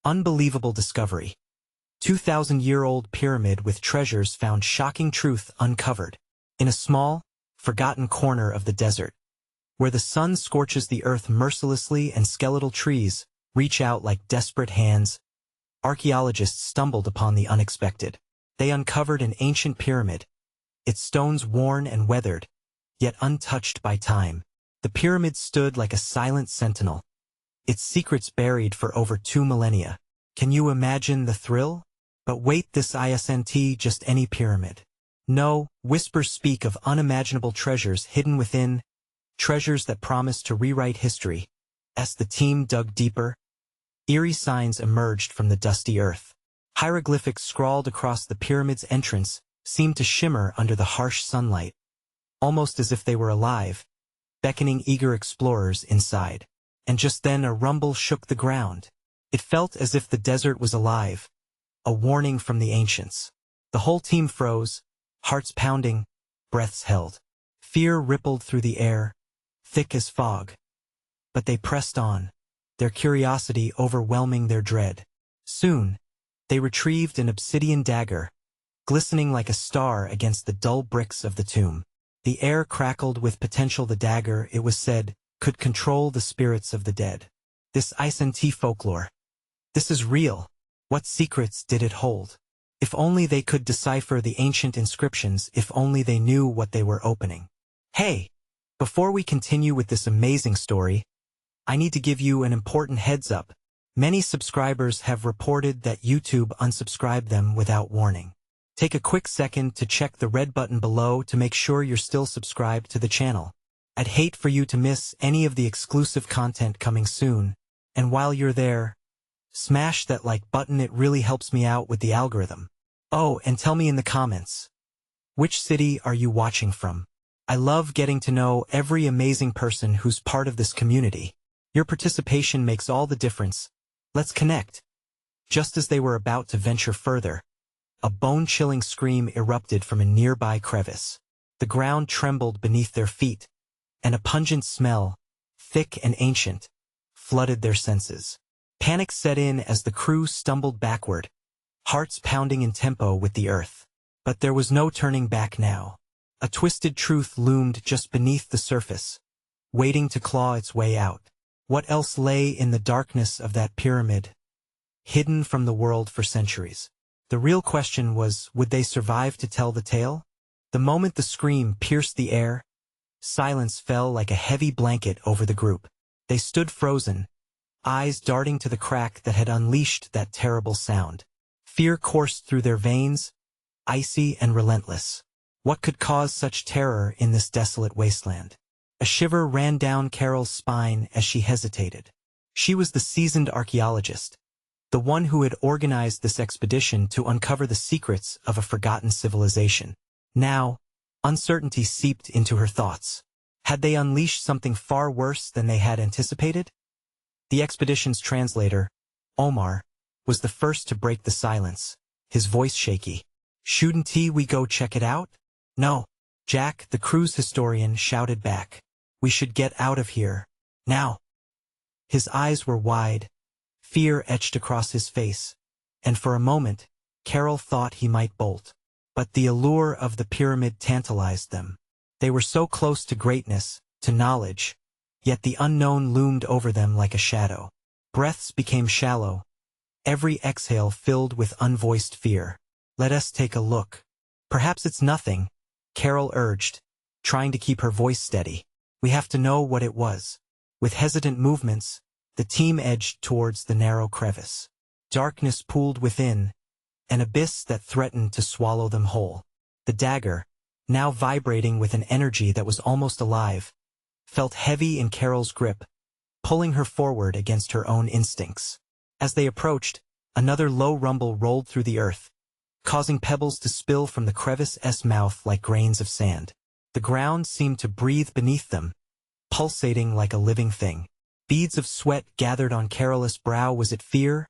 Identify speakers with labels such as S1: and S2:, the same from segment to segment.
S1: Unbelievable discovery. 2,000-year-old pyramid with treasures found. Shocking truth uncovered. In a small, forgotten corner of the desert, where the sun scorches the earth mercilessly and skeletal trees reach out like desperate hands, archaeologists stumbled upon the unexpected. They uncovered an ancient pyramid, its stones worn and weathered, yet untouched by time. The pyramid stood like a silent sentinel, its secrets buried for over 2 millennia. Can you imagine the thrill? But wait, this isn't just any pyramid. No, whispers speak of unimaginable treasures hidden within, treasures that promise to rewrite history. As the team dug deeper, eerie signs emerged from the dusty earth. Hieroglyphics scrawled across the pyramid's entrance seemed to shimmer under the harsh sunlight, almost as if they were alive, beckoning eager explorers inside. And just then a rumble shook the ground. It felt as if the desert was alive, a warning from the ancients. The whole team froze, hearts pounding, breaths held. Fear rippled through the air, thick as fog. But they pressed on, their curiosity overwhelming their dread. Soon, they retrieved an obsidian dagger, glistening like a star against the dull bricks of the tomb. The air crackled with potential. The dagger, it was said, could control the spirits of the dead. This isn't folklore. This is real. What secrets did it hold? If only they could decipher the ancient inscriptions, if only they knew what they were opening. Hey! Before we continue with this amazing story, I need to give you an important heads up. Many subscribers have reported that YouTube unsubscribed them without warning. Take a quick second to check the red button below to make sure you're still subscribed to the channel. I'd hate for you to miss any of the exclusive content coming soon. And while you're there, smash that like button. It really helps me out with the algorithm. Oh, and tell me in the comments, which city are you watching from? I love getting to know every amazing person who's part of this community. Your participation makes all the difference. Let's connect. Just as they were about to venture further, a bone-chilling scream erupted from a nearby crevice. The ground trembled beneath their feet, and a pungent smell, thick and ancient, flooded their senses. Panic set in as the crew stumbled backward, hearts pounding in tempo with the earth. But there was no turning back now. A twisted truth loomed just beneath the surface, waiting to claw its way out. What else lay in the darkness of that pyramid, hidden from the world for centuries? The real question was, would they survive to tell the tale? The moment the scream pierced the air, silence fell like a heavy blanket over the group. They stood frozen, eyes darting to the crack that had unleashed that terrible sound. Fear coursed through their veins, icy and relentless. What could cause such terror in this desolate wasteland? A shiver ran down Carol's spine as she hesitated. She was the seasoned archaeologist, the one who had organized this expedition to uncover the secrets of a forgotten civilization. Now, uncertainty seeped into her thoughts. Had they unleashed something far worse than they had anticipated? The expedition's translator, Omar, was the first to break the silence, his voice shaky. Shouldn't we go check it out? No, Jack, the crew's historian, shouted back. We should get out of here, now. His eyes were wide, fear etched across his face, and for a moment, Carol thought he might bolt. But the allure of the pyramid tantalized them. They were so close to greatness, to knowledge, yet the unknown loomed over them like a shadow. Breaths became shallow, every exhale filled with unvoiced fear. Let us take a look. Perhaps it's nothing, Carol urged, trying to keep her voice steady. We have to know what it was. With hesitant movements, the team edged towards the narrow crevice. Darkness pooled within, an abyss that threatened to swallow them whole. The dagger, now vibrating with an energy that was almost alive, felt heavy in Carol's grip, pulling her forward against her own instincts. As they approached, another low rumble rolled through the earth, causing pebbles to spill from the crevice's mouth like grains of sand. The ground seemed to breathe beneath them, pulsating like a living thing. Beads of sweat gathered on Carol's brow. Was it fear?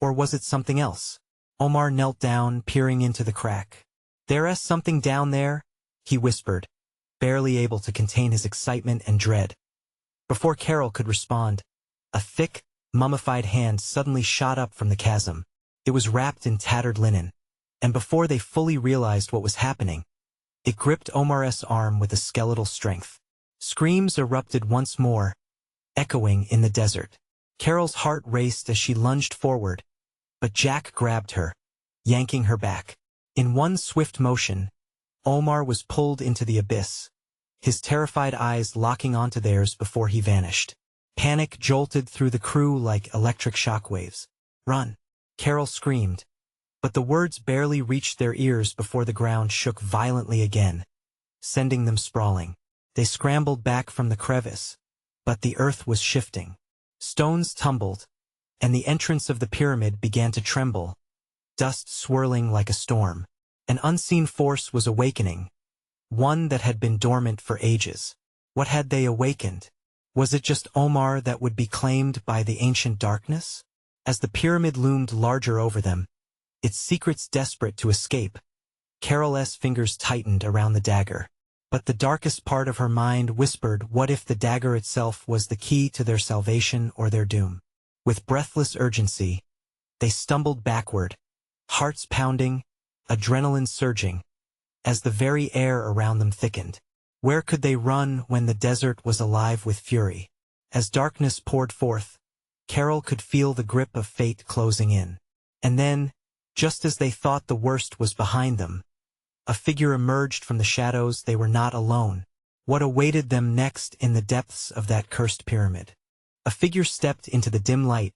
S1: Or was it something else? Omar knelt down, peering into the crack. There's something down there, he whispered, barely able to contain his excitement and dread. Before Carol could respond, a thick, mummified hand suddenly shot up from the chasm. It was wrapped in tattered linen, and before they fully realized what was happening, it gripped Omar's arm with a skeletal strength. Screams erupted once more, echoing in the desert. Carol's heart raced as she lunged forward, but Jack grabbed her, yanking her back. In one swift motion, Omar was pulled into the abyss, his terrified eyes locking onto theirs before he vanished. Panic jolted through the crew like electric shockwaves. "Run!" Carol screamed, but the words barely reached their ears before the ground shook violently again, sending them sprawling. They scrambled back from the crevice, but the earth was shifting. Stones tumbled, and the entrance of the pyramid began to tremble, dust swirling like a storm. An unseen force was awakening, one that had been dormant for ages. What had they awakened? Was it just Omar that would be claimed by the ancient darkness? As the pyramid loomed larger over them, its secrets desperate to escape, Carol's fingers tightened around the dagger. But the darkest part of her mind whispered, what if the dagger itself was the key to their salvation or their doom? With breathless urgency, they stumbled backward, hearts pounding, adrenaline surging, as the very air around them thickened. Where could they run when the desert was alive with fury? As darkness poured forth, Carol could feel the grip of fate closing in. And then, just as they thought the worst was behind them, a figure emerged from the shadows. They were not alone. What awaited them next in the depths of that cursed pyramid? A figure stepped into the dim light,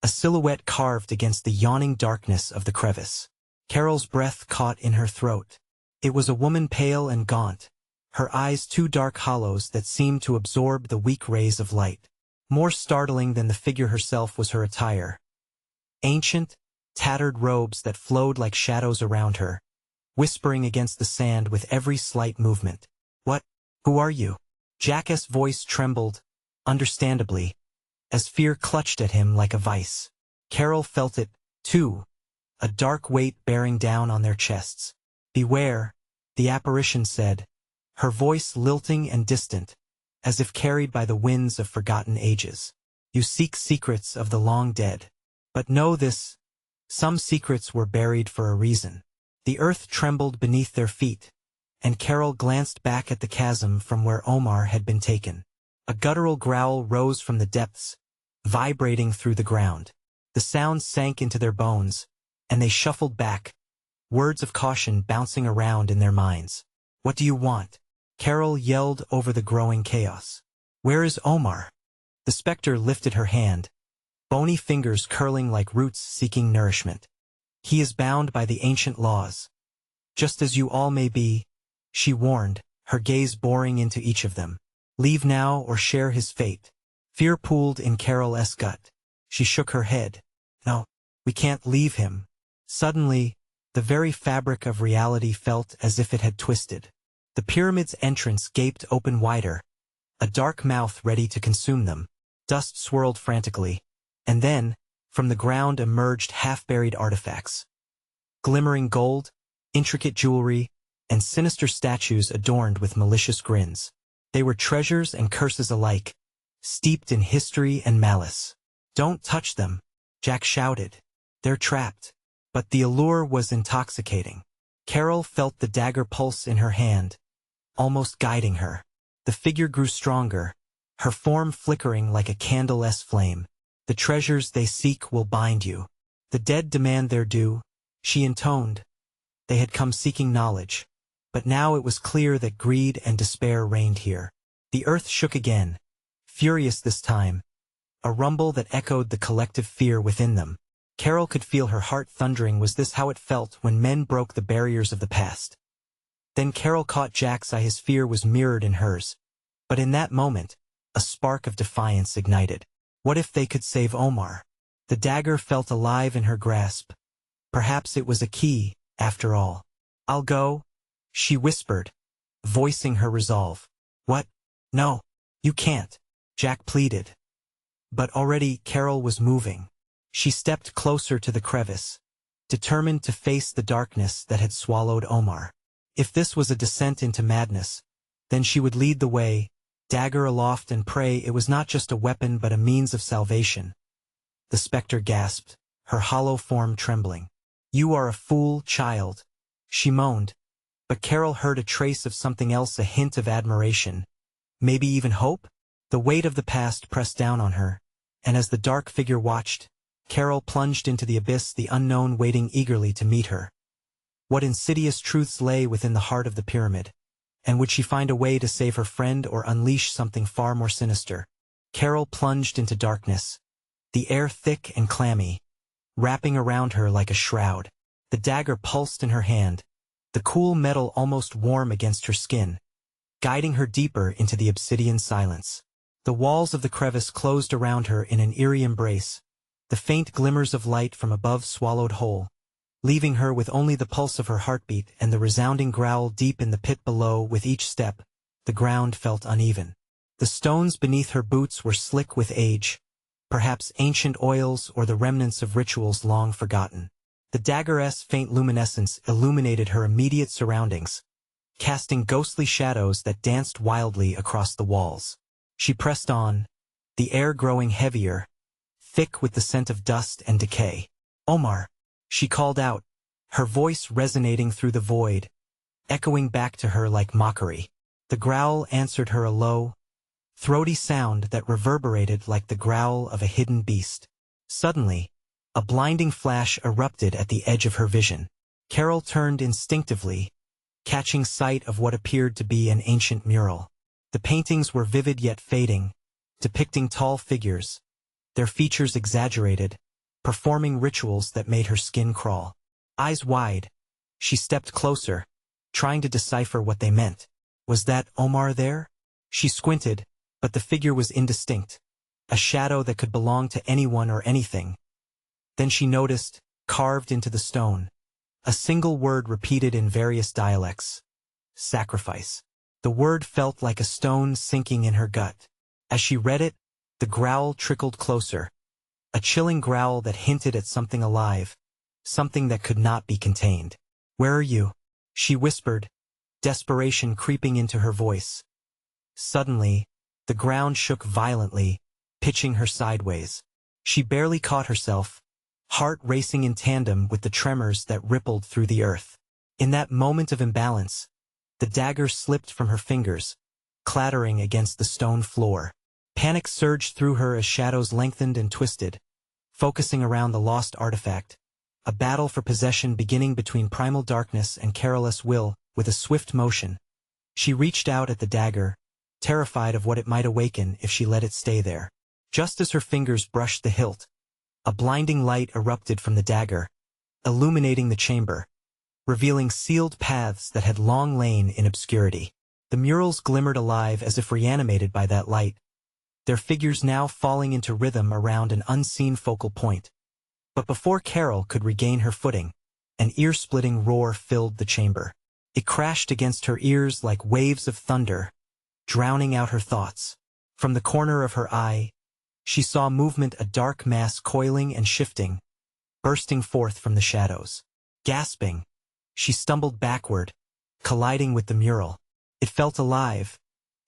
S1: a silhouette carved against the yawning darkness of the crevice. Carol's breath caught in her throat. It was a woman pale and gaunt, her eyes two dark hollows that seemed to absorb the weak rays of light. More startling than the figure herself was her attire. Ancient, tattered robes that flowed like shadows around her, whispering against the sand with every slight movement. "What? Who are you?" Jack's voice trembled, understandably, as fear clutched at him like a vice. Carol felt it, too, a dark weight bearing down on their chests. "Beware," the apparition said, her voice lilting and distant, as if carried by the winds of forgotten ages. "You seek secrets of the long dead. But know this, some secrets were buried for a reason." The earth trembled beneath their feet, and Carol glanced back at the chasm from where Omar had been taken. A guttural growl rose from the depths, vibrating through the ground. The sound sank into their bones, and they shuffled back, words of caution bouncing around in their minds. "What do you want?" Carol yelled over the growing chaos. "Where is Omar?" The specter lifted her hand, bony fingers curling like roots seeking nourishment. "He is bound by the ancient laws, just as you all may be," she warned, her gaze boring into each of them. "Leave now or share his fate." Fear pooled in Carol's gut. She shook her head. "No, we can't leave him." Suddenly, the very fabric of reality felt as if it had twisted. The pyramid's entrance gaped open wider, a dark mouth ready to consume them. Dust swirled frantically, and then, from the ground emerged half-buried artifacts. Glimmering gold, intricate jewelry, and sinister statues adorned with malicious grins. They were treasures and curses alike, steeped in history and malice. "Don't touch them," Jack shouted. "They're trapped." But the allure was intoxicating. Carol felt the dagger pulse in her hand, almost guiding her. The figure grew stronger, her form flickering like a candleless flame. "The treasures they seek will bind you. The dead demand their due," she intoned. They had come seeking knowledge, but now it was clear that greed and despair reigned here. The earth shook again, furious this time, a rumble that echoed the collective fear within them. Carol could feel her heart thundering. Was this how it felt when men broke the barriers of the past? Then Carol caught Jack's eye. His fear was mirrored in hers. But in that moment, a spark of defiance ignited. What if they could save Omar? The dagger felt alive in her grasp. Perhaps it was a key, after all. "I'll go," she whispered, voicing her resolve. "What? No, you can't," Jack pleaded. But already Carol was moving. She stepped closer to the crevice, determined to face the darkness that had swallowed Omar. If this was a descent into madness, then she would lead the way, dagger aloft, and pray it was not just a weapon but a means of salvation. the specter gasped, her hollow form trembling. "You are a fool, child," she moaned. But Carol heard a trace of something else, a hint of admiration. Maybe even hope? The weight of the past pressed down on her, and as the dark figure watched, Carol plunged into the abyss, the unknown waiting eagerly to meet her. What insidious truths lay within the heart of the pyramid? And would she find a way to save her friend or unleash something far more sinister? Carol plunged into darkness, the air thick and clammy, wrapping around her like a shroud. The dagger pulsed in her hand, the cool metal almost warm against her skin, guiding her deeper into the obsidian silence. The walls of the crevice closed around her in an eerie embrace, the faint glimmers of light from above swallowed whole, leaving her with only the pulse of her heartbeat and the resounding growl deep in the pit below. With each step, the ground felt uneven. The stones beneath her boots were slick with age, perhaps ancient oils or the remnants of rituals long forgotten. The dagger's faint luminescence illuminated her immediate surroundings, casting ghostly shadows that danced wildly across the walls. She pressed on, the air growing heavier, thick with the scent of dust and decay. "Omar," she called out, her voice resonating through the void, echoing back to her like mockery. The growl answered her, a low, throaty sound that reverberated like the growl of a hidden beast. Suddenly, a blinding flash erupted at the edge of her vision. Carol turned instinctively, catching sight of what appeared to be an ancient mural. The paintings were vivid yet fading, depicting tall figures, their features exaggerated, performing rituals that made her skin crawl. Eyes wide, she stepped closer, trying to decipher what they meant. Was that Omar there? She squinted, but the figure was indistinct, a shadow that could belong to anyone or anything. Then she noticed, carved into the stone, a single word repeated in various dialects: sacrifice. The word felt like a stone sinking in her gut. As she read it, the growl trickled closer, a chilling growl that hinted at something alive, something that could not be contained. "Where are you?" she whispered, desperation creeping into her voice. Suddenly, the ground shook violently, pitching her sideways. She barely caught herself, heart racing in tandem with the tremors that rippled through the earth. In that moment of imbalance, the dagger slipped from her fingers, clattering against the stone floor. Panic surged through her as shadows lengthened and twisted, focusing around the lost artifact, a battle for possession beginning between primal darkness and Carol's will. With a swift motion, she reached out at the dagger, terrified of what it might awaken if she let it stay there. Just as her fingers brushed the hilt, a blinding light erupted from the dagger, illuminating the chamber, revealing sealed paths that had long lain in obscurity. The murals glimmered alive as if reanimated by that light, their figures now falling into rhythm around an unseen focal point. But before Carol could regain her footing, an ear-splitting roar filled the chamber. It crashed against her ears like waves of thunder, drowning out her thoughts. From the corner of her eye, she saw movement, a dark mass coiling and shifting, bursting forth from the shadows. Gasping, she stumbled backward, colliding with the mural. It felt alive,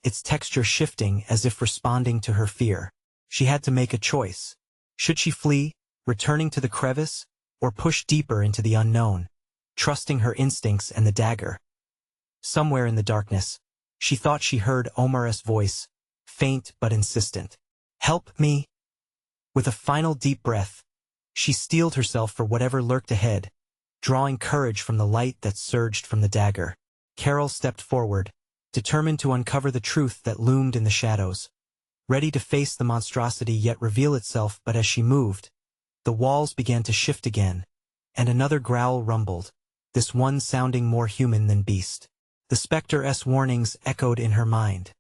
S1: its texture shifting as if responding to her fear. She had to make a choice. Should she flee, returning to the crevice, or push deeper into the unknown, trusting her instincts and the dagger? Somewhere in the darkness, she thought she heard Omar's voice, faint but insistent. "Help me." With a final deep breath, she steeled herself for whatever lurked ahead, drawing courage from the light that surged from the dagger. Carol stepped forward, determined to uncover the truth that loomed in the shadows, ready to face the monstrosity yet reveal itself. But as she moved, the walls began to shift again, and another growl rumbled, this one sounding more human than beast. The specter's warnings echoed in her mind.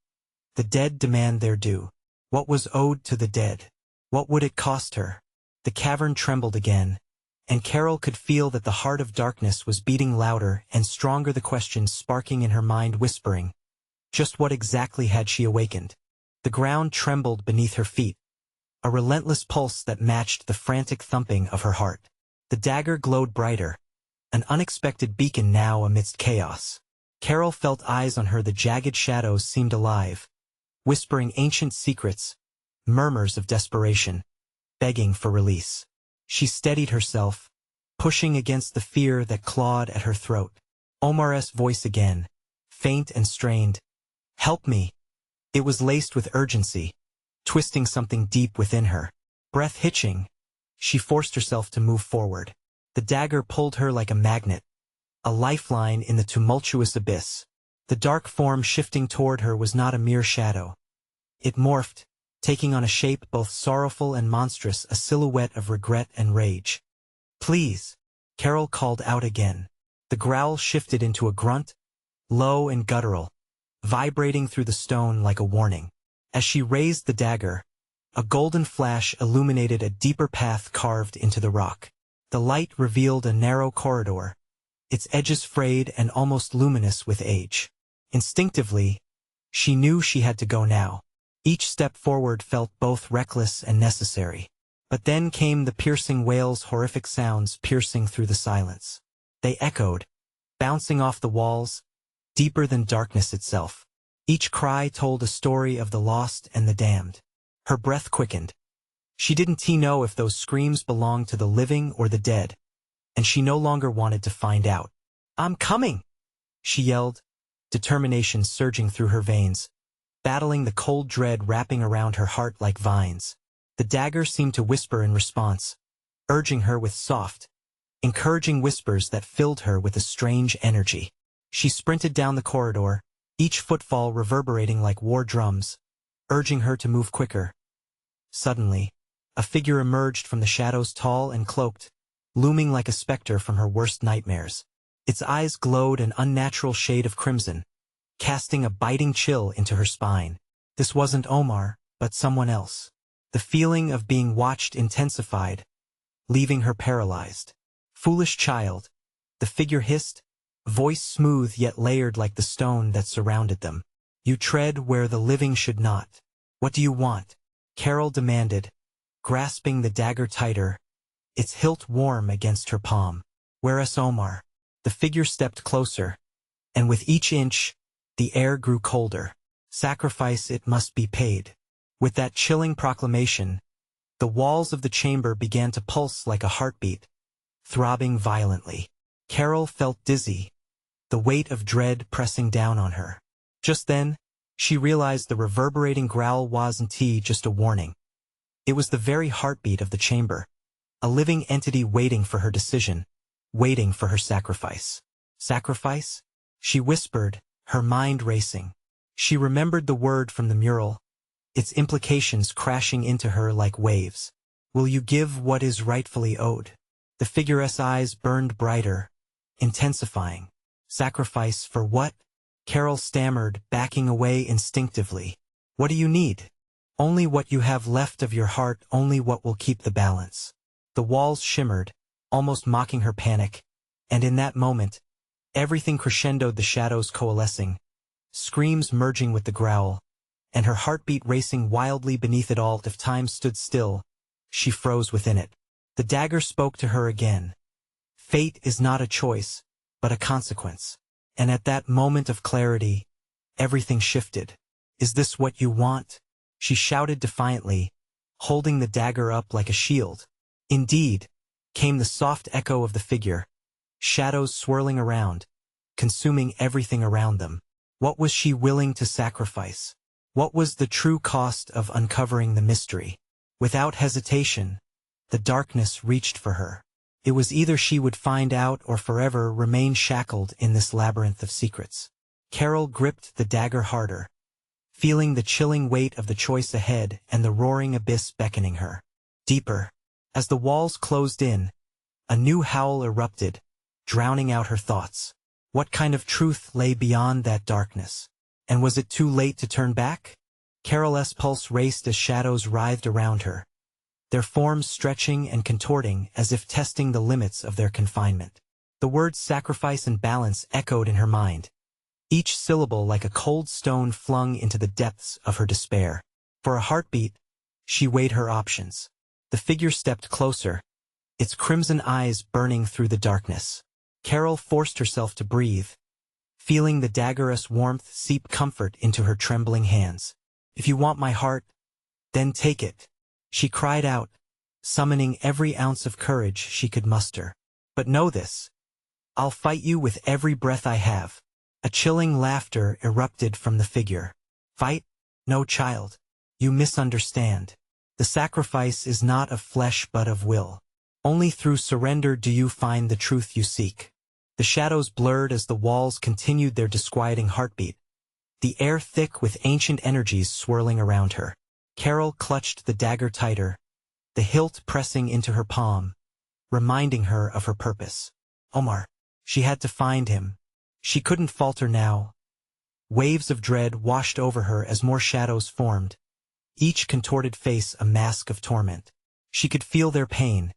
S1: The dead demand their due. What was owed to the dead? What would it cost her? The cavern trembled again, and Carol could feel that the heart of darkness was beating louder and stronger, the questions sparking in her mind, whispering, just what exactly had she awakened? The ground trembled beneath her feet, a relentless pulse that matched the frantic thumping of her heart. The dagger glowed brighter, an unexpected beacon now amidst chaos. Carol felt eyes on her, the jagged shadows seemed alive, whispering ancient secrets, murmurs of desperation. begging for release. She steadied herself, pushing against the fear that clawed at her throat. Omar's voice again, faint and strained. "Help me." It was laced with urgency, twisting something deep within her. Breath hitching, she forced herself to move forward. The dagger pulled her like a magnet, a lifeline in the tumultuous abyss. The dark form shifting toward her was not a mere shadow. It morphed, taking on a shape both sorrowful and monstrous, a silhouette of regret and rage. "Please," Carol called out again. The growl shifted into a grunt, low and guttural, vibrating through the stone like a warning. As she raised the dagger, a golden flash illuminated a deeper path carved into the rock. The light revealed a narrow corridor, its edges frayed and almost luminous with age. Instinctively, she knew she had to go now. Each step forward felt both reckless and necessary. But then came the piercing wails, horrific sounds piercing through the silence. They echoed, bouncing off the walls, deeper than darkness itself. Each cry told a story of the lost and the damned. Her breath quickened. She didn't know if those screams belonged to the living or the dead, and she no longer wanted to find out. "I'm coming!" she yelled, determination surging through her veins, battling the cold dread wrapping around her heart like vines. The dagger seemed to whisper in response, urging her with soft, encouraging whispers that filled her with a strange energy. She sprinted down the corridor, each footfall reverberating like war drums, urging her to move quicker. Suddenly, a figure emerged from the shadows, tall and cloaked, looming like a specter from her worst nightmares. Its eyes glowed an unnatural shade of crimson, casting a biting chill into her spine. This wasn't Omar, but someone else. The feeling of being watched intensified, leaving her paralyzed. "Foolish child," the figure hissed, voice smooth yet layered like the stone that surrounded them. "You tread where the living should not. What do you want?" Carol demanded, grasping the dagger tighter, its hilt warm against her palm. "Where's Omar?" The figure stepped closer, and with each inch, the air grew colder. "Sacrifice, it must be paid." With that chilling proclamation, the walls of the chamber began to pulse like a heartbeat, throbbing violently. Carol felt dizzy, the weight of dread pressing down on her. Just then, she realized the reverberating growl wasn't just a warning. It was the very heartbeat of the chamber, a living entity waiting for her decision, waiting for her sacrifice. "Sacrifice?" she whispered, her mind racing. She remembered the word from the mural, its implications crashing into her like waves. "Will you give what is rightfully owed?" The figure's eyes burned brighter, intensifying. "Sacrifice for what?" Carol stammered, backing away instinctively. "What do you need?" "Only what you have left of your heart, only what will keep the balance." The walls shimmered, almost mocking her panic, and in that moment, everything crescendoed, the shadows coalescing, screams merging with the growl, and her heartbeat racing wildly beneath it all. If time stood still, she froze within it. The dagger spoke to her again. Fate is not a choice, but a consequence. And at that moment of clarity, everything shifted. "Is this what you want?" she shouted defiantly, holding the dagger up like a shield. "Indeed," came the soft echo of the figure, shadows swirling around, consuming everything around them. What was she willing to sacrifice? What was the true cost of uncovering the mystery? Without hesitation, the darkness reached for her. It was either she would find out or forever remain shackled in this labyrinth of secrets. Carol gripped the dagger harder, feeling the chilling weight of the choice ahead and the roaring abyss beckoning her. Deeper. As the walls closed in, a new howl erupted, drowning out her thoughts. What kind of truth lay beyond that darkness? And was it too late to turn back? Carol's pulse raced as shadows writhed around her, their forms stretching and contorting as if testing the limits of their confinement. The words sacrifice and balance echoed in her mind, each syllable like a cold stone flung into the depths of her despair. For a heartbeat, she weighed her options. The figure stepped closer, its crimson eyes burning through the darkness. Carol forced herself to breathe, feeling the dagger's warmth seep comfort into her trembling hands. "If you want my heart, then take it," she cried out, summoning every ounce of courage she could muster. But know this. I'll fight you with every breath I have. A chilling laughter erupted from the figure. Fight? No, child. You misunderstand. The sacrifice is not of flesh but of will. Only through surrender do you find the truth you seek. The shadows blurred as the walls continued their disquieting heartbeat, the air thick with ancient energies swirling around her. Carol clutched the dagger tighter, the hilt pressing into her palm, reminding her of her purpose. Omar. She had to find him. She couldn't falter now. Waves of dread washed over her as more shadows formed, each contorted face a mask of torment. She could feel their pain,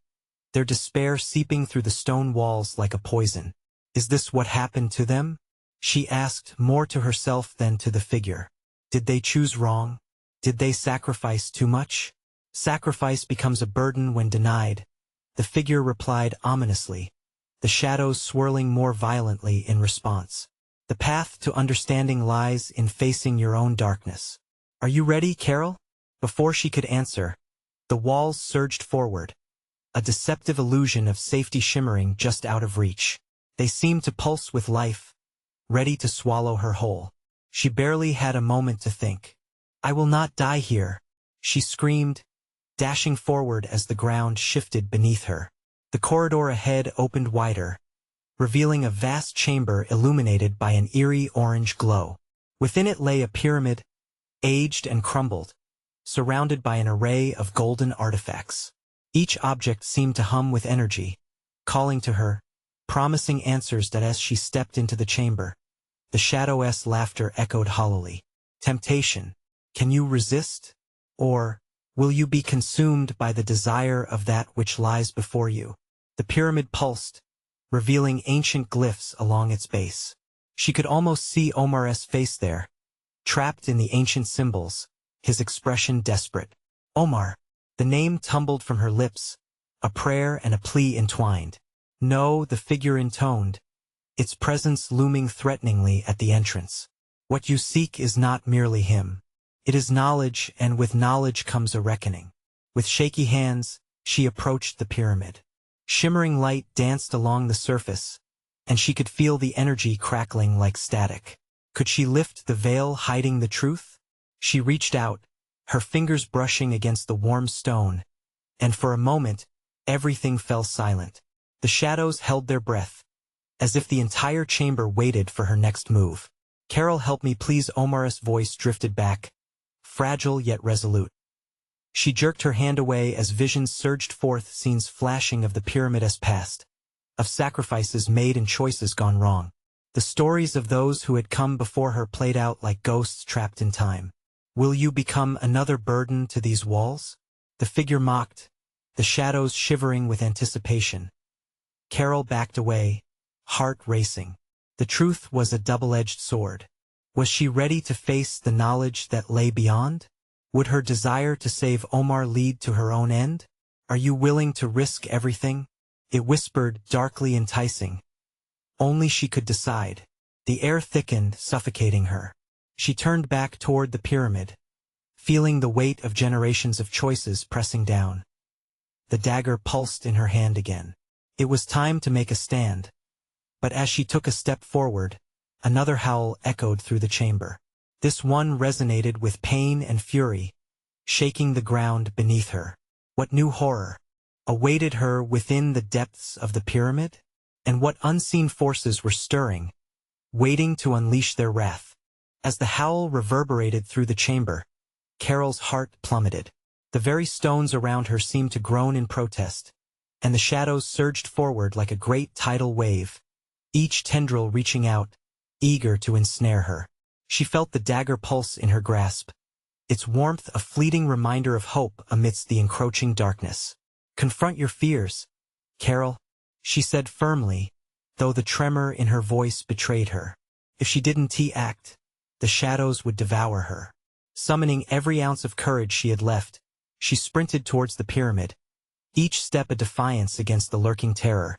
S1: their despair seeping through the stone walls like a poison. Is this what happened to them? She asked, more to herself than to the figure. Did they choose wrong? Did they sacrifice too much? Sacrifice becomes a burden when denied, the figure replied ominously, the shadows swirling more violently in response. The path to understanding lies in facing your own darkness. Are you ready, Carol? Before she could answer, the walls surged forward, a deceptive illusion of safety shimmering just out of reach. They seemed to pulse with life, ready to swallow her whole. She barely had a moment to think. I will not die here, she screamed, dashing forward as the ground shifted beneath her. The corridor ahead opened wider, revealing a vast chamber illuminated by an eerie orange glow. Within it lay a pyramid, aged and crumbled, surrounded by an array of golden artifacts. Each object seemed to hum with energy, calling to her, promising answers. That as she stepped into the chamber, the Shadow's laughter echoed hollowly. Temptation. Can you resist? Or will you be consumed by the desire of that which lies before you? The pyramid pulsed, revealing ancient glyphs along its base. She could almost see Omar's face there, trapped in the ancient symbols, his expression desperate. Omar. The name tumbled from her lips, a prayer and a plea entwined. No, the figure intoned, its presence looming threateningly at the entrance. What you seek is not merely him. It is knowledge, and with knowledge comes a reckoning. With shaky hands, she approached the pyramid. Shimmering light danced along the surface, and she could feel the energy crackling like static. Could she lift the veil hiding the truth? She reached out, her fingers brushing against the warm stone, and for a moment, everything fell silent. The shadows held their breath, as if the entire chamber waited for her next move. Carol, help me please. Omar's voice drifted back, fragile yet resolute. She jerked her hand away as visions surged forth, scenes flashing of the pyramid's past, of sacrifices made and choices gone wrong. The stories of those who had come before her played out like ghosts trapped in time. Will you become another burden to these walls? The figure mocked, the shadows shivering with anticipation. Carol backed away, heart racing. The truth was a double-edged sword. Was she ready to face the knowledge that lay beyond? Would her desire to save Omar lead to her own end? Are you willing to risk everything? It whispered, darkly enticing. Only she could decide. The air thickened, suffocating her. She turned back toward the pyramid, feeling the weight of generations of choices pressing down. The dagger pulsed in her hand again. It was time to make a stand. But as she took a step forward, another howl echoed through the chamber. This one resonated with pain and fury, shaking the ground beneath her. What new horror awaited her within the depths of the pyramid? And what unseen forces were stirring, waiting to unleash their wrath? As the howl reverberated through the chamber, Carol's heart plummeted. The very stones around her seemed to groan in protest, and the shadows surged forward like a great tidal wave, each tendril reaching out, eager to ensnare her. She felt the dagger pulse in her grasp, its warmth a fleeting reminder of hope amidst the encroaching darkness. Confront your fears, Carol, she said firmly, though the tremor in her voice betrayed her. If she didn't act, the shadows would devour her. Summoning every ounce of courage she had left, she sprinted towards the pyramid, each step a defiance against the lurking terror.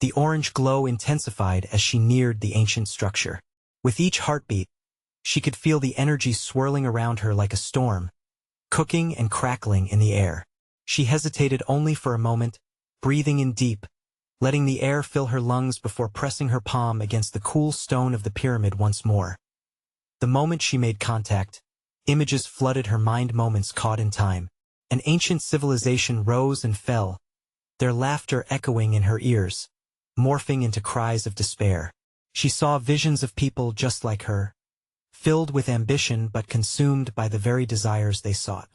S1: The orange glow intensified as she neared the ancient structure. With each heartbeat, she could feel the energy swirling around her like a storm, cooking and crackling in the air. She hesitated only for a moment, breathing in deep, letting the air fill her lungs before pressing her palm against the cool stone of the pyramid once more. The moment she made contact, images flooded her mind, moments caught in time. An ancient civilization rose and fell, their laughter echoing in her ears, morphing into cries of despair. She saw visions of people just like her, filled with ambition but consumed by the very desires they sought.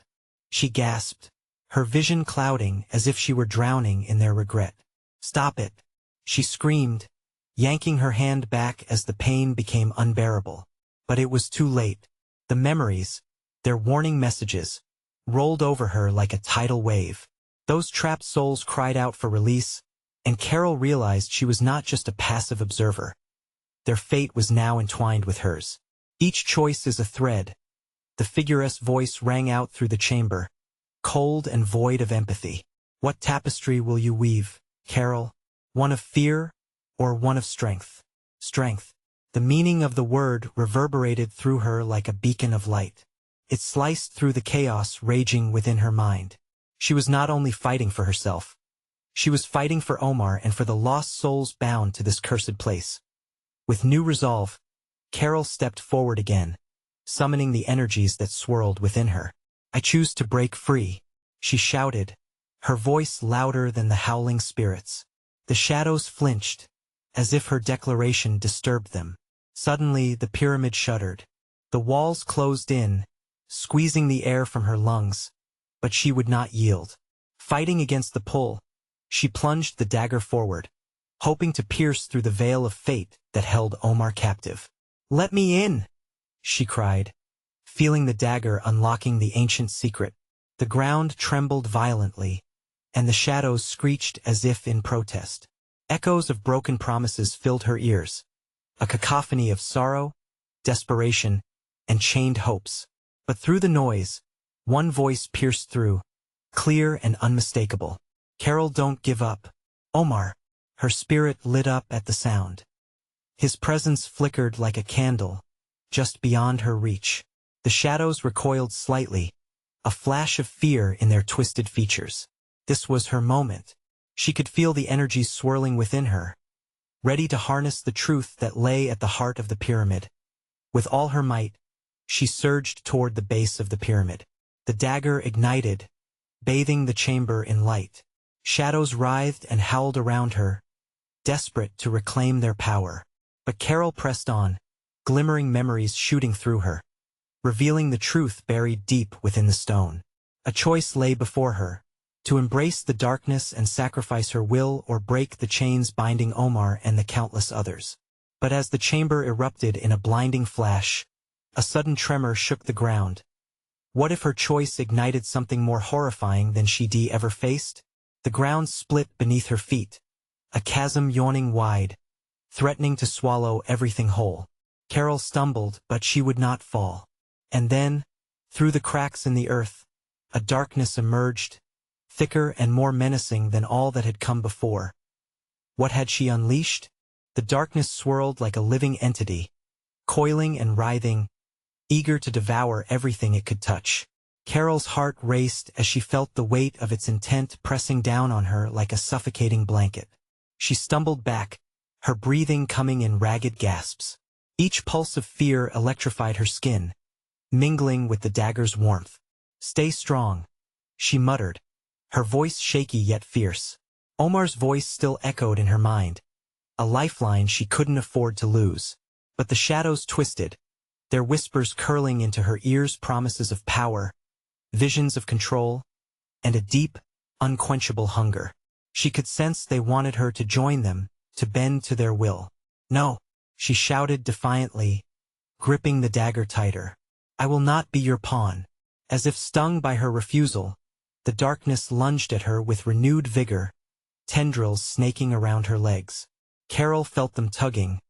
S1: She gasped, her vision clouding as if she were drowning in their regret. "Stop it!" she screamed, yanking her hand back as the pain became unbearable. But it was too late. The memories, their warning messages, rolled over her like a tidal wave. Those trapped souls cried out for release, and Carol realized she was not just a passive observer. Their fate was now entwined with hers. "Each choice is a thread." The figure's voice rang out through the chamber, cold and void of empathy. "What tapestry will you weave, Carol? One of fear, or one of strength?" Strength. The meaning of the word reverberated through her like a beacon of light. It sliced through the chaos raging within her mind. She was not only fighting for herself. She was fighting for Omar and for the lost souls bound to this cursed place. With new resolve, Carol stepped forward again, summoning the energies that swirled within her. "I choose to break free," she shouted, her voice louder than the howling spirits. The shadows flinched, as if her declaration disturbed them. Suddenly the pyramid shuddered. The walls closed in, squeezing the air from her lungs, but she would not yield. Fighting against the pull, she plunged the dagger forward, hoping to pierce through the veil of fate that held Omar captive. "Let me in!" she cried, feeling the dagger unlocking the ancient secret. The ground trembled violently, and the shadows screeched as if in protest. Echoes of broken promises filled her ears, a cacophony of sorrow, desperation, and chained hopes. But through the noise, one voice pierced through, clear and unmistakable. "Carol, don't give up. Omar." Her spirit lit up at the sound. His presence flickered like a candle, just beyond her reach. The shadows recoiled slightly, a flash of fear in their twisted features. This was her moment. She could feel the energies swirling within her, ready to harness the truth that lay at the heart of the pyramid. With all her might, she surged toward the base of the pyramid. The dagger ignited, bathing the chamber in light. Shadows writhed and howled around her, desperate to reclaim their power. But Carol pressed on, glimmering memories shooting through her, revealing the truth buried deep within the stone. A choice lay before her, to embrace the darkness and sacrifice her will or break the chains binding Omar and the countless others. But as the chamber erupted in a blinding flash, a sudden tremor shook the ground. What if her choice ignited something more horrifying than she'd ever faced? The ground split beneath her feet, a chasm yawning wide, threatening to swallow everything whole. Carol stumbled, but she would not fall. And then, through the cracks in the earth, a darkness emerged, thicker and more menacing than all that had come before. What had she unleashed? The darkness swirled like a living entity, coiling and writhing, eager to devour everything it could touch. Carol's heart raced as she felt the weight of its intent pressing down on her like a suffocating blanket. She stumbled back, her breathing coming in ragged gasps. Each pulse of fear electrified her skin, mingling with the dagger's warmth. "Stay strong," she muttered, her voice shaky yet fierce. Omar's voice still echoed in her mind, a lifeline she couldn't afford to lose. But the shadows twisted, their whispers curling into her ears promises of power, visions of control, and a deep, unquenchable hunger. She could sense they wanted her to join them, to bend to their will. "No," she shouted defiantly, gripping the dagger tighter. "I will not be your pawn." As if stung by her refusal, the darkness lunged at her with renewed vigor, tendrils snaking around her legs. Carol felt them tugging,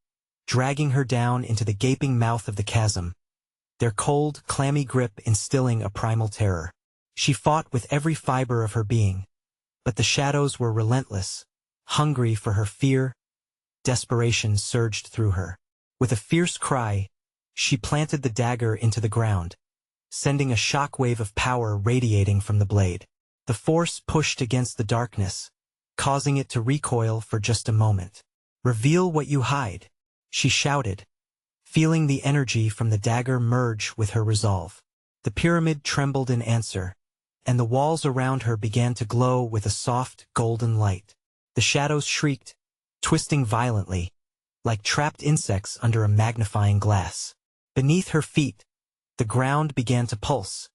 S1: dragging her down into the gaping mouth of the chasm, their cold, clammy grip instilling a primal terror. She fought with every fiber of her being, but the shadows were relentless, hungry for her fear. Desperation surged through her. With a fierce cry, she planted the dagger into the ground, sending a shock wave of power radiating from the blade. The force pushed against the darkness, causing it to recoil for just a moment. "Reveal what you hide," she shouted, feeling the energy from the dagger merge with her resolve. The pyramid trembled in answer, and the walls around her began to glow with a soft, golden light. The shadows shrieked, twisting violently, like trapped insects under a magnifying glass. Beneath her feet, the ground began to pulse,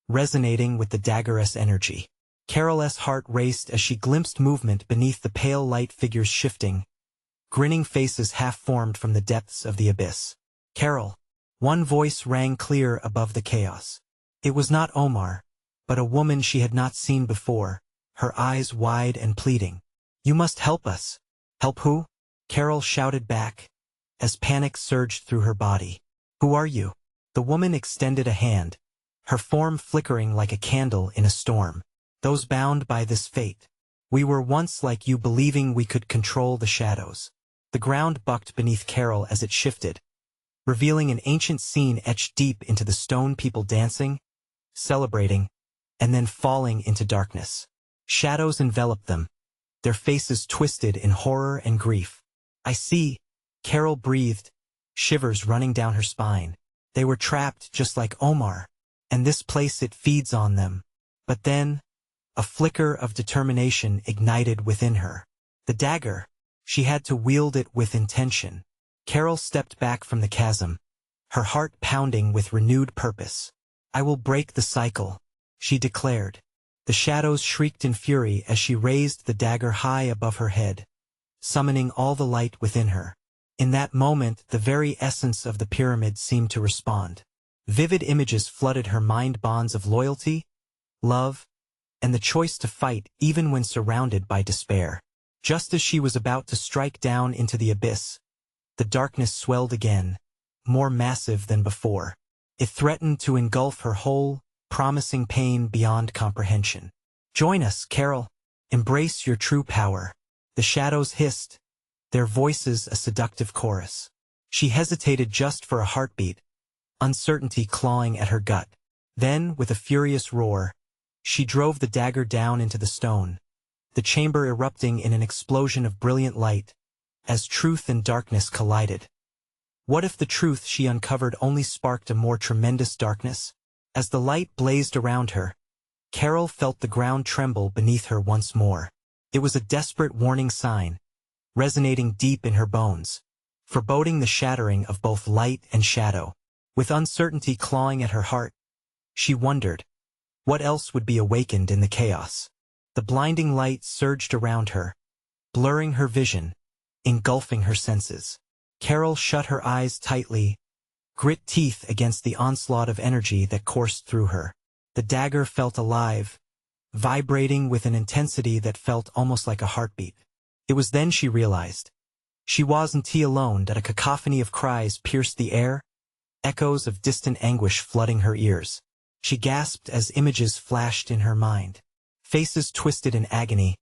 S1: resonating with the dagger's energy. Carol's heart raced as she glimpsed movement beneath the pale light, figures shifting, grinning faces half-formed from the depths of the abyss. "Carol," one voice rang clear above the chaos. It was not Omar, but a woman she had not seen before, her eyes wide and pleading. "You must help us." "Help who?" Carol shouted back, as panic surged through her body. "Who are you?" The woman extended a hand, her form flickering like a candle in a storm. "Those bound by this fate. We were once like you, believing we could control the shadows." The ground bucked beneath Carol as it shifted, revealing an ancient scene etched deep into the stone, people dancing, celebrating, and then falling into darkness. Shadows enveloped them, their faces twisted in horror and grief. "I see," Carol breathed, shivers running down her spine. They were trapped just like Omar, and this place, it feeds on them. But then, a flicker of determination ignited within her. The dagger, she had to wield it with intention. Carol stepped back from the chasm, her heart pounding with renewed purpose. "I will break the cycle," she declared. The shadows shrieked in fury as she raised the dagger high above her head, summoning all the light within her. In that moment, the very essence of the pyramid seemed to respond. Vivid images flooded her mind, bonds of loyalty, love, and the choice to fight even when surrounded by despair. Just as she was about to strike down into the abyss, the darkness swelled again, more massive than before. It threatened to engulf her whole, promising pain beyond comprehension. "Join us, Carol. Embrace your true power." The shadows hissed, their voices a seductive chorus. She hesitated just for a heartbeat, uncertainty clawing at her gut. Then, with a furious roar, she drove the dagger down into the stone, the chamber erupting in an explosion of brilliant light, as truth and darkness collided. What if the truth she uncovered only sparked a more tremendous darkness? As the light blazed around her, Carol felt the ground tremble beneath her once more. It was a desperate warning sign, resonating deep in her bones, foreboding the shattering of both light and shadow. With uncertainty clawing at her heart, she wondered, what else would be awakened in the chaos? The blinding light surged around her, blurring her vision, engulfing her senses. Carol shut her eyes tightly, grit teeth against the onslaught of energy that coursed through her. The dagger felt alive, vibrating with an intensity that felt almost like a heartbeat. It was then she realized. She wasn't alone, that a cacophony of cries pierced the air, echoes of distant anguish flooding her ears. She gasped as images flashed in her mind. Faces twisted in agony,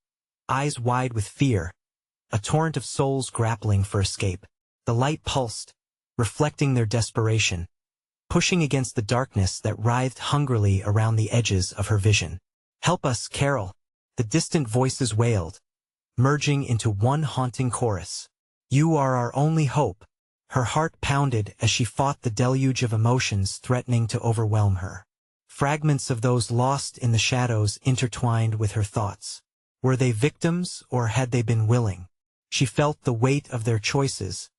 S1: eyes wide with fear, a torrent of souls grappling for escape. The light pulsed, reflecting their desperation, pushing against the darkness that writhed hungrily around the edges of her vision. "Help us, Carol," the distant voices wailed, merging into one haunting chorus. "You are our only hope." Her heart pounded as she fought the deluge of emotions threatening to overwhelm her. Fragments of those lost in the shadows intertwined with her thoughts. Were they victims, or had they been willing? She felt the weight of their choices,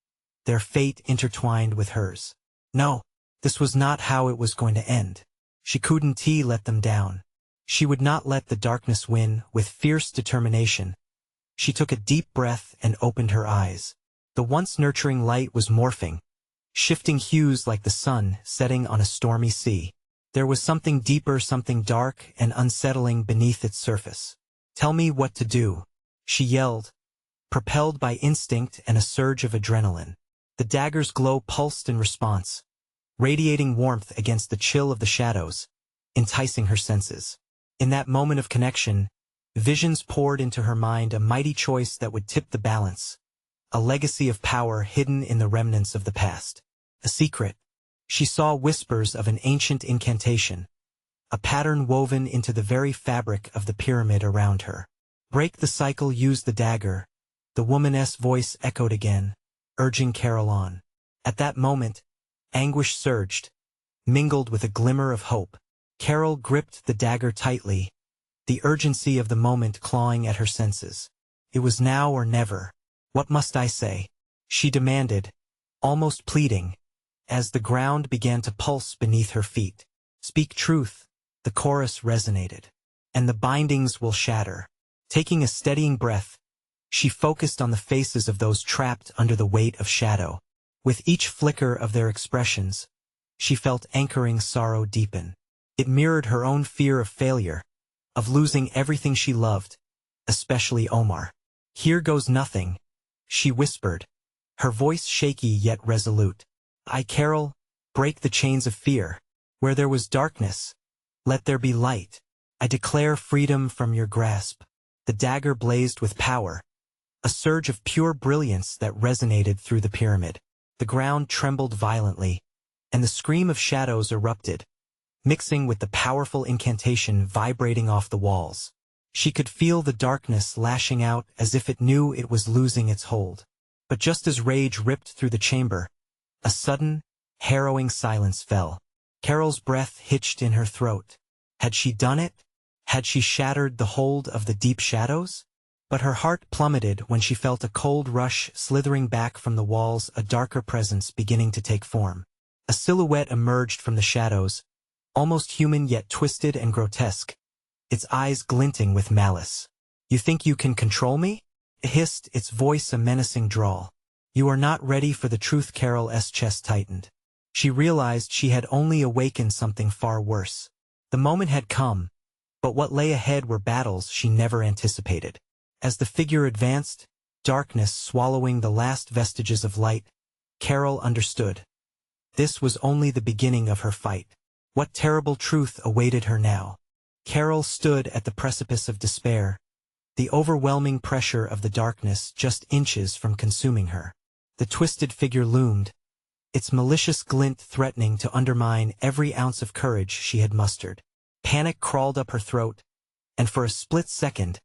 S1: their fate intertwined with hers. No, this was not how it was going to end. She couldn't let them down. She would not let the darkness win. With fierce determination, she took a deep breath and opened her eyes. The once nurturing light was morphing, shifting hues like the sun setting on a stormy sea. There was something deeper, something dark and unsettling beneath its surface. "Tell me what to do," she yelled, propelled by instinct and a surge of adrenaline. The dagger's glow pulsed in response, radiating warmth against the chill of the shadows, enticing her senses. In that moment of connection, visions poured into her mind, a mighty choice that would tip the balance, a legacy of power hidden in the remnants of the past. A secret. She saw whispers of an ancient incantation, a pattern woven into the very fabric of the pyramid around her. Break the cycle, use the dagger, the woman's voice echoed again, urging Carol on. At that moment, anguish surged, mingled with a glimmer of hope. Carol gripped the dagger tightly, the urgency of the moment clawing at her senses. It was now or never. What must I say? She demanded, almost pleading, as the ground began to pulse beneath her feet. Speak truth, the chorus resonated, and the bindings will shatter. Taking a steadying breath, she focused on the faces of those trapped under the weight of shadow. With each flicker of their expressions, she felt anchoring sorrow deepen. It mirrored her own fear of failure, of losing everything she loved, especially Omar. Here goes nothing, she whispered, her voice shaky yet resolute. Carol, break the chains of fear. Where there was darkness, let there be light. I declare freedom from your grasp. The dagger blazed with power, a surge of pure brilliance that resonated through the pyramid. The ground trembled violently, and the scream of shadows erupted, mixing with the powerful incantation vibrating off the walls. She could feel the darkness lashing out as if it knew it was losing its hold. But just as rage ripped through the chamber, a sudden, harrowing silence fell. Carol's breath hitched in her throat. Had she done it? Had she shattered the hold of the deep shadows? But her heart plummeted when she felt a cold rush slithering back from the walls, a darker presence beginning to take form. A silhouette emerged from the shadows, almost human yet twisted and grotesque, its eyes glinting with malice. You think you can control me? It hissed, its voice a menacing drawl. You are not ready for the truth. Carol's chest tightened. She realized she had only awakened something far worse. The moment had come, but what lay ahead were battles she never anticipated. As the figure advanced, darkness swallowing the last vestiges of light, Carol understood. This was only the beginning of her fight. What terrible truth awaited her now? Carol stood at the precipice of despair, the overwhelming pressure of the darkness just inches from consuming her. The twisted figure loomed, its malicious glint threatening to undermine every ounce of courage she had mustered. Panic crawled up her throat, and for a split second,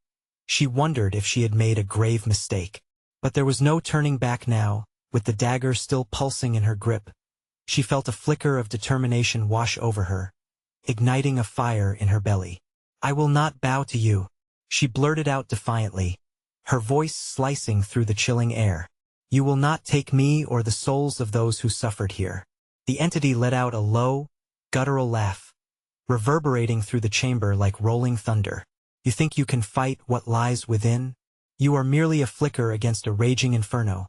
S1: she wondered if she had made a grave mistake. But there was no turning back now, with the dagger still pulsing in her grip. She felt a flicker of determination wash over her, igniting a fire in her belly. I will not bow to you, she blurted out defiantly, her voice slicing through the chilling air. You will not take me or the souls of those who suffered here. The entity let out a low, guttural laugh, reverberating through the chamber like rolling thunder. You think you can fight what lies within? You are merely a flicker against a raging inferno.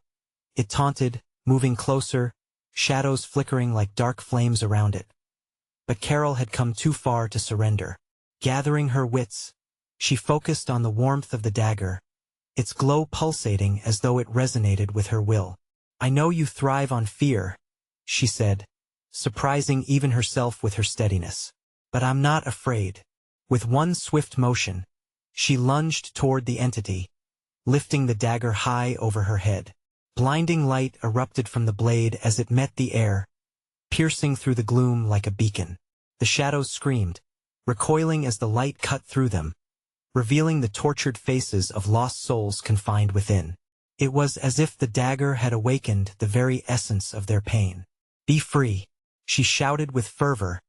S1: It taunted, moving closer, shadows flickering like dark flames around it. But Carol had come too far to surrender. Gathering her wits, she focused on the warmth of the dagger, its glow pulsating as though it resonated with her will. I know you thrive on fear, she said, surprising even herself with her steadiness. But I'm not afraid. With one swift motion, she lunged toward the entity, lifting the dagger high over her head. Blinding light erupted from the blade as it met the air, piercing through the gloom like a beacon. The shadows screamed, recoiling as the light cut through them, revealing the tortured faces of lost souls confined within. It was as if the dagger had awakened the very essence of their pain. Be free, she shouted with fervor,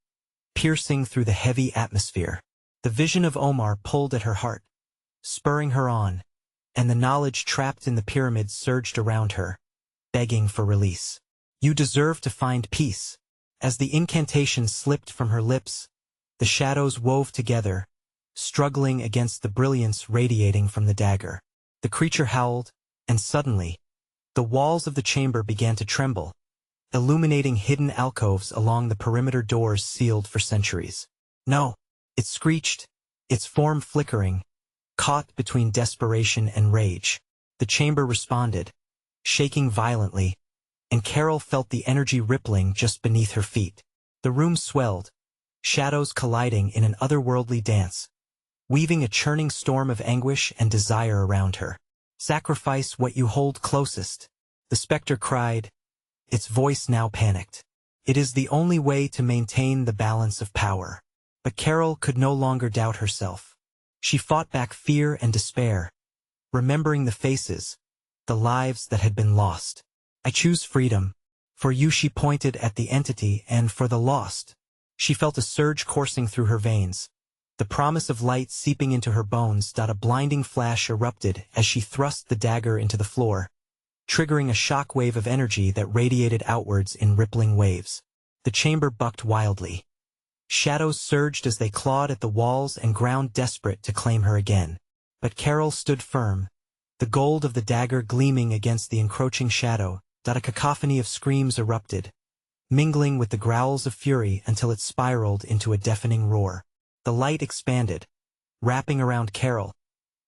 S1: piercing through the heavy atmosphere. The vision of Omar pulled at her heart, spurring her on, and the knowledge trapped in the pyramid surged around her, begging for release. You deserve to find peace. As the incantation slipped from her lips, the shadows wove together, struggling against the brilliance radiating from the dagger. The creature howled, and suddenly, the walls of the chamber began to tremble, illuminating hidden alcoves along the perimeter doors sealed for centuries. No, it screeched, its form flickering, caught between desperation and rage. The chamber responded, shaking violently, and Carol felt the energy rippling just beneath her feet. The room swelled, shadows colliding in an otherworldly dance, weaving a churning storm of anguish and desire around her. Sacrifice what you hold closest, the specter cried, its voice now panicked. It is the only way to maintain the balance of power. But Carol could no longer doubt herself. She fought back fear and despair, remembering the faces, the lives that had been lost. I choose freedom. For you, she pointed at the entity, and for the lost. She felt a surge coursing through her veins. The promise of light seeping into her bones. A blinding flash erupted as she thrust the dagger into the floor, triggering a shock wave of energy that radiated outwards in rippling waves. The chamber bucked wildly. Shadows surged as they clawed at the walls and ground, desperate to claim her again. But Carol stood firm, the gold of the dagger gleaming against the encroaching shadow. A cacophony of screams erupted, mingling with the growls of fury until it spiraled into a deafening roar. The light expanded, wrapping around Carol,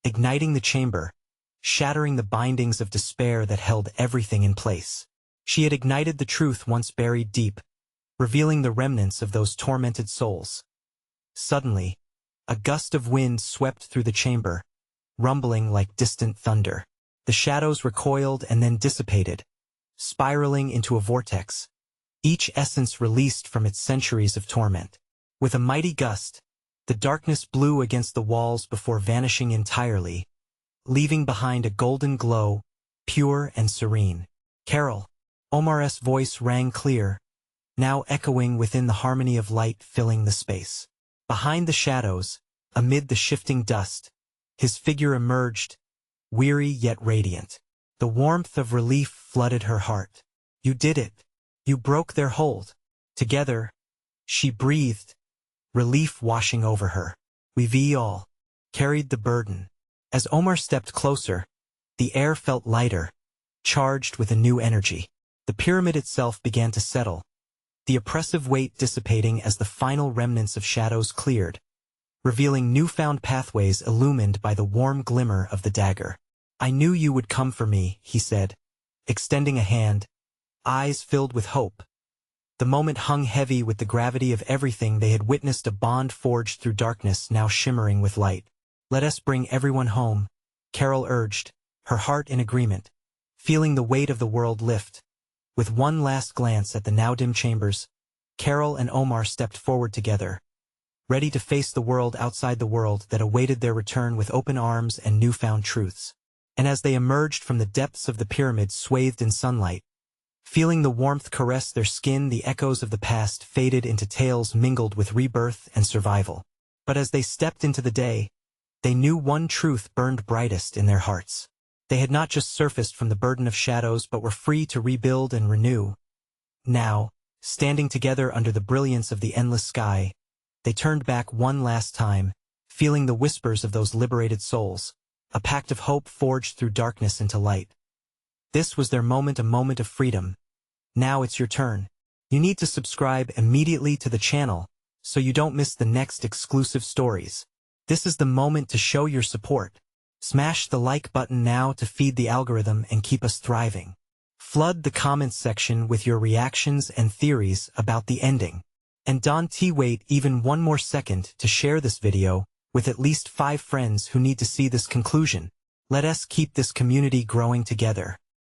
S1: igniting the chamber, shattering the bindings of despair that held everything in place. She had ignited the truth once buried deep, revealing the remnants of those tormented souls. Suddenly, a gust of wind swept through the chamber, rumbling like distant thunder. The shadows recoiled and then dissipated, spiraling into a vortex, each essence released from its centuries of torment. With a mighty gust, the darkness blew against the walls before vanishing entirely, leaving behind a golden glow, pure and serene. Carol, Omar's voice rang clear, now echoing within the harmony of light filling the space. Behind the shadows, amid the shifting dust, his figure emerged, weary yet radiant. The warmth of relief flooded her heart. You did it. You broke their hold. Together, she breathed, relief washing over her. We all carried the burden. As Omar stepped closer, the air felt lighter, charged with a new energy. The pyramid itself began to settle, the oppressive weight dissipating as the final remnants of shadows cleared, revealing newfound pathways illumined by the warm glimmer of the dagger. I knew you would come for me, he said, extending a hand, eyes filled with hope. The moment hung heavy with the gravity of everything they had witnessed, a bond forged through darkness now shimmering with light. Let us bring everyone home, Carol urged, her heart in agreement, feeling the weight of the world lift. With one last glance at the now dim chambers, Carol and Omar stepped forward together, ready to face the world outside the world that awaited their return with open arms and newfound truths. And as they emerged from the depths of the pyramid swathed in sunlight, feeling the warmth caress their skin, the echoes of the past faded into tales mingled with rebirth and survival. But as they stepped into the day, they knew one truth burned brightest in their hearts. They had not just surfaced from the burden of shadows but were free to rebuild and renew. Now, standing together under the brilliance of the endless sky, they turned back one last time, feeling the whispers of those liberated souls. A pact of hope forged through darkness into light. This was their moment, a moment of freedom. Now it's your turn. You need to subscribe immediately to the channel so you don't miss the next exclusive stories. This is the moment to show your support. Smash the like button now to feed the algorithm and keep us thriving. Flood the comments section with your reactions and theories about the ending. And wait even one more second to share this video with at least 5 friends who need to see this conclusion. Let us keep this community growing together.